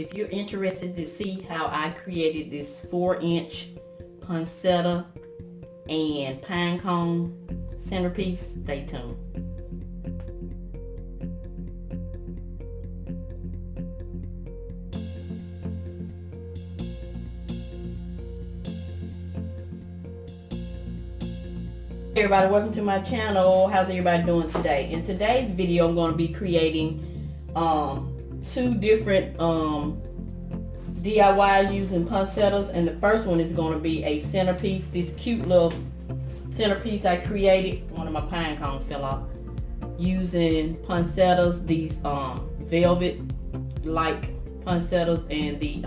If you're interested to see how I created this 4-inch poinsettia and pine cone centerpiece, stay tuned. Hey everybody, welcome to my channel. How's everybody doing today? In today's video, I'm going to be creating 2 different DIYs using poinsettias, and the first one is going to be a centerpiece. This cute little centerpiece I created. One of my pine cones fell off. Using poinsettias, these velvet like poinsettias, and the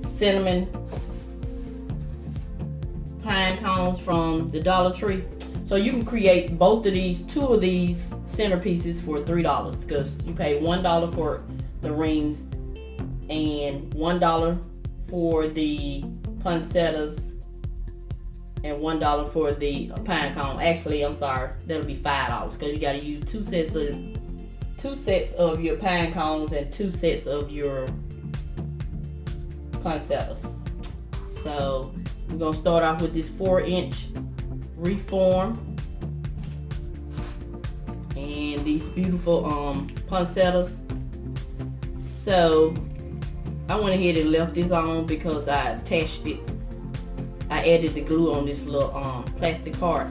cinnamon pine cones from the Dollar Tree. So you can create both of these, 2 of these centerpieces for $3, because you pay $1 for the rings and $1 for the poinsettias and $1 for the pine cone. Actually, I'm sorry, that'll be $5 because you got to use 2 sets of your pine cones and 2 sets of your poinsettias. So we're gonna start off with this 4-inch reform and these beautiful poinsettias. So I went ahead and left this on because I attached it. I added the glue on this little plastic part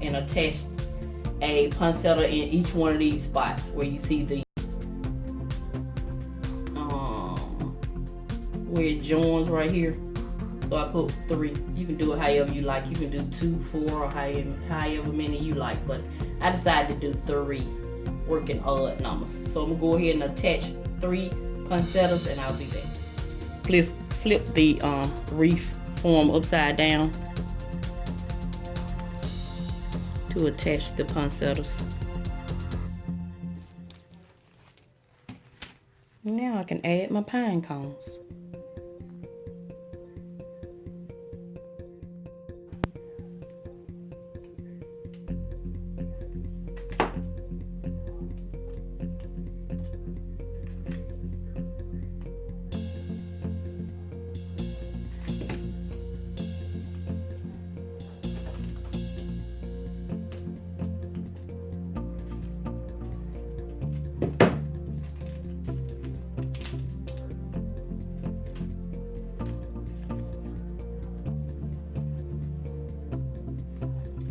and attached a poinsettia in each one of these spots where you see the where it joins right here. So I put 3. You can do it however you like. You can do 2, 4, or however many you like. But I decided to do 3, working odd numbers. So I'm gonna go ahead and attach 3 poinsettias, and I'll be back. Flip the wreath form upside down to attach the poinsettias. Now I can add my pine cones.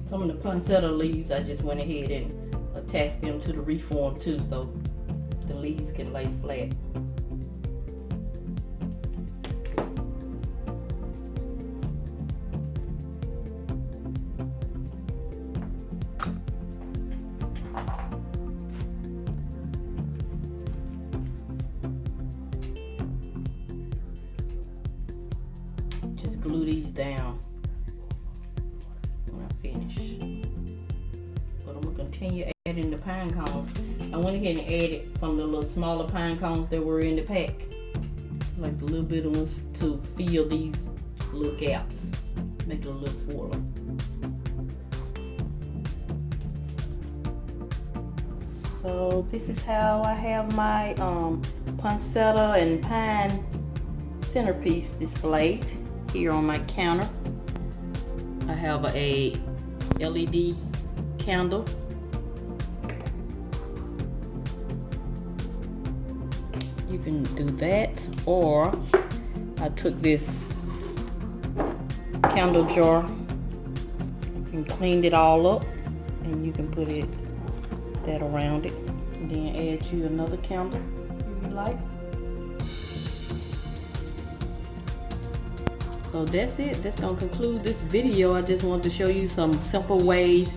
Some of the poinsettia leaves, I just went ahead and attached them to the reform too, so the leaves can lay flat. Just glue these down. Continue adding the pine cones. I went ahead and added some of the little smaller pine cones that were in the pack, like the little bit of ones, to fill these little gaps, make it a little fuller. So this is how I have my poinsettia and pine centerpiece displayed here on my counter. I have a LED candle. You can do that, or I took this candle jar and cleaned it all up, and you can put that around it, and then add you another candle if you like. So that's it. That's gonna conclude this video. I just wanted to show you some simple ways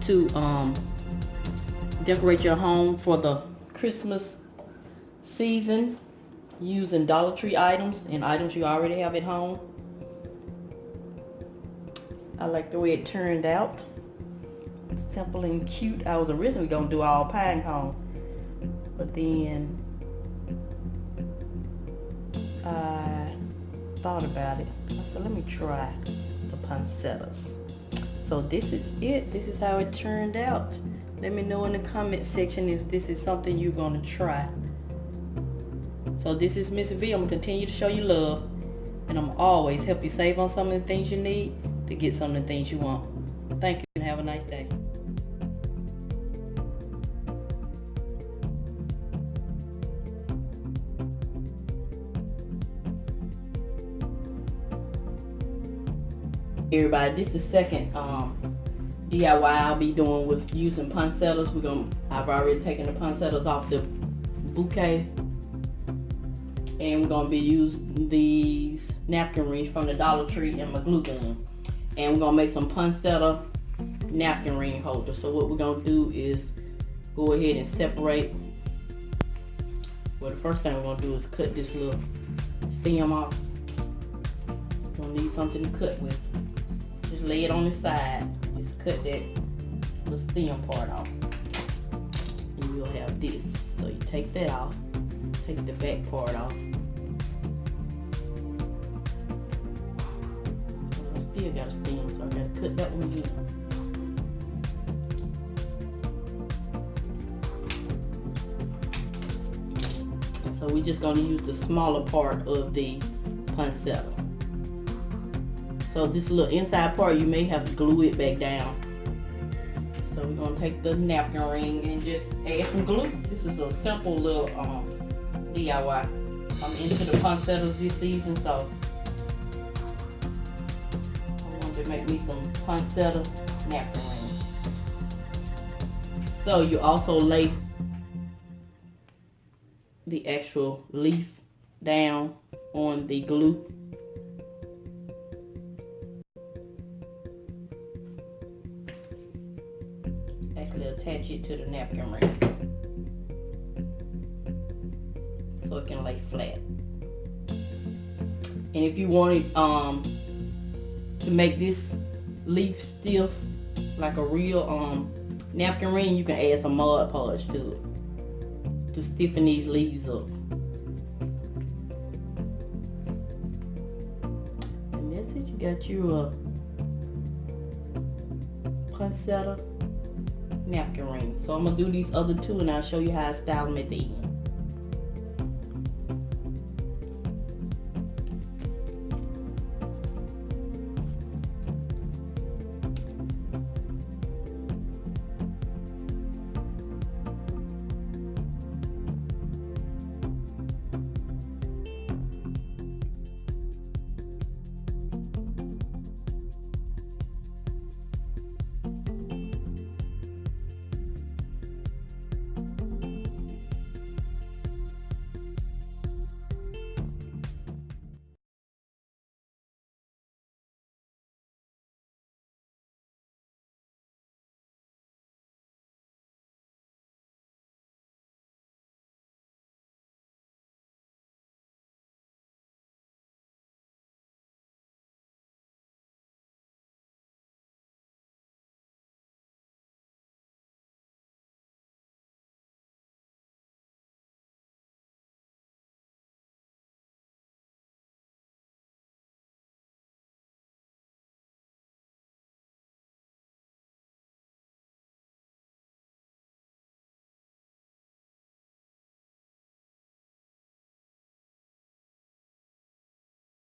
to decorate your home for the Christmas season using Dollar Tree items and items you already have at home. I like the way it turned out. Simple and cute. I was originally gonna do all pine cones, but then I thought about it. I said, let me try the poinsettias. So this is it. This is how it turned out. Let me know in the comment section if this is something you're gonna try. So this is Mrs Vee. I'm gonna continue to show you love, and I'm always help you save on some of the things you need to get some of the things you want. Thank you and have a nice day. Everybody, this is the second DIY I'll be doing with using poinsettias. I've already taken the poinsettias off the bouquet, and we're gonna be using these napkin rings from the Dollar Tree and my glue gun, and we're gonna make some poinsettia napkin ring holders. So what we're gonna do is go ahead and separate. Well, the first thing we're gonna do is cut this little stem off. We're gonna need something to cut with. Just lay it on the side. Just cut that little stem part off, and you'll have this. So you take that off, take the back part off. I still got a stem, so I gotta cut that one again. So we're just gonna use the smaller part of the poinsettia. So this little inside part, you may have to glue it back down. So we're gonna take the napkin ring and just add some glue. This is a simple little DIY. I'm into the poinsettias this season, so I wanted to make me some poinsettia napkin rings. So you also lay the actual leaf down on the glue. Actually attach it to the napkin ring so it can lay flat. And if you wanted to make this leaf stiff like a real napkin ring, you can add some Mod Podge to it to stiffen these leaves up. And that's it. You got your poinsettia napkin ring. So I'm gonna do these other two and I'll show you how I style them at the end.